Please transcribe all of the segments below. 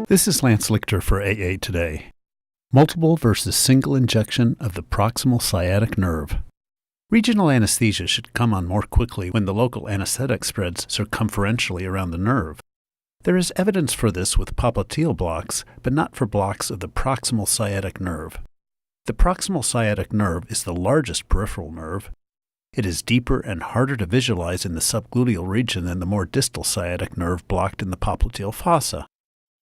This is Lance Lichter for AA Today. Multiple versus single injection of the proximal sciatic nerve. Regional anesthesia should come on more quickly when the local anesthetic spreads circumferentially around the nerve. There is evidence for this with popliteal blocks, but not for blocks of the proximal sciatic nerve. The proximal sciatic nerve is the largest peripheral nerve. It is deeper and harder to visualize in the subgluteal region than the more distal sciatic nerve blocked in the popliteal fossa.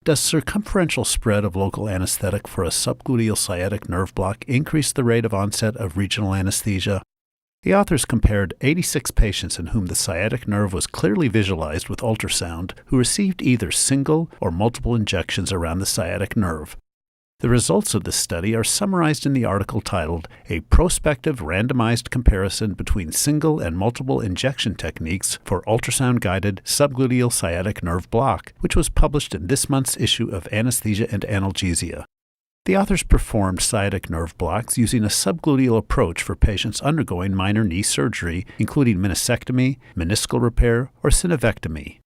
Does circumferential spread of local anesthetic for a subgluteal sciatic nerve block increase the rate of onset of regional anesthesia? The authors compared 86 patients in whom the sciatic nerve was clearly visualized with ultrasound who received either single or multiple injections around the sciatic nerve. The results of this study are summarized in the article titled A Prospective Randomized Comparison Between Single and Multiple Injection Techniques for Ultrasound-Guided Subgluteal Sciatic Nerve Block, which was published in this month's issue of Anesthesia and Analgesia. The authors performed sciatic nerve blocks using a subgluteal approach for patients undergoing minor knee surgery, including meniscectomy, meniscal repair, or synovectomy.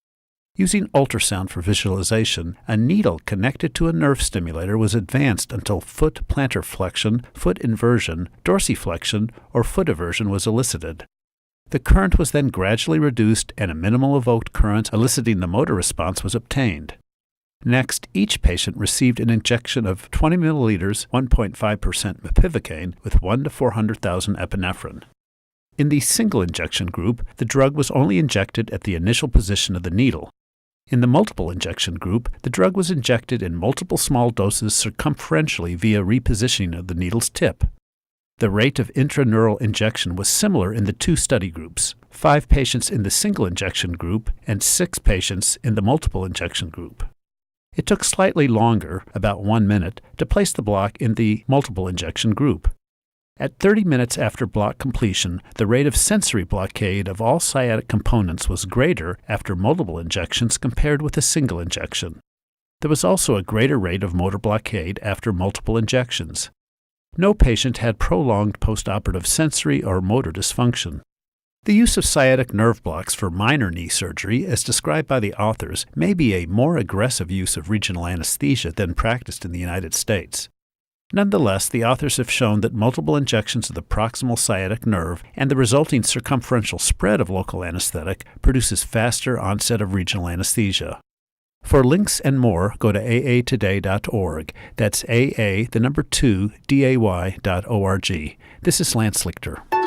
Using ultrasound for visualization, a needle connected to a nerve stimulator was advanced until foot plantar flexion, foot inversion, dorsiflexion, or foot eversion was elicited. The current was then gradually reduced and a minimal evoked current eliciting the motor response was obtained. Next, each patient received an injection of 20 milliliters, 1.5% mepivacaine with 1 to 400,000 epinephrine. In the single injection group, the drug was only injected at the initial position of the needle. In the multiple injection group, the drug was injected in multiple small doses circumferentially via repositioning of the needle's tip. The rate of intraneural injection was similar in the two study groups, 5 patients in the single injection group and 6 patients in the multiple injection group. It took slightly longer, about 1 minute, to place the block in the multiple injection group. At 30 minutes after block completion, the rate of sensory blockade of all sciatic components was greater after multiple injections compared with a single injection. There was also a greater rate of motor blockade after multiple injections. No patient had prolonged postoperative sensory or motor dysfunction. The use of sciatic nerve blocks for minor knee surgery, as described by the authors, may be a more aggressive use of regional anesthesia than practiced in the United States. Nonetheless, the authors have shown that multiple injections of the proximal sciatic nerve and the resulting circumferential spread of local anesthetic produces faster onset of regional anesthesia. For links and more, go to aatoday.org. That's AA, the number 2, day.org. This is Lance Lichter.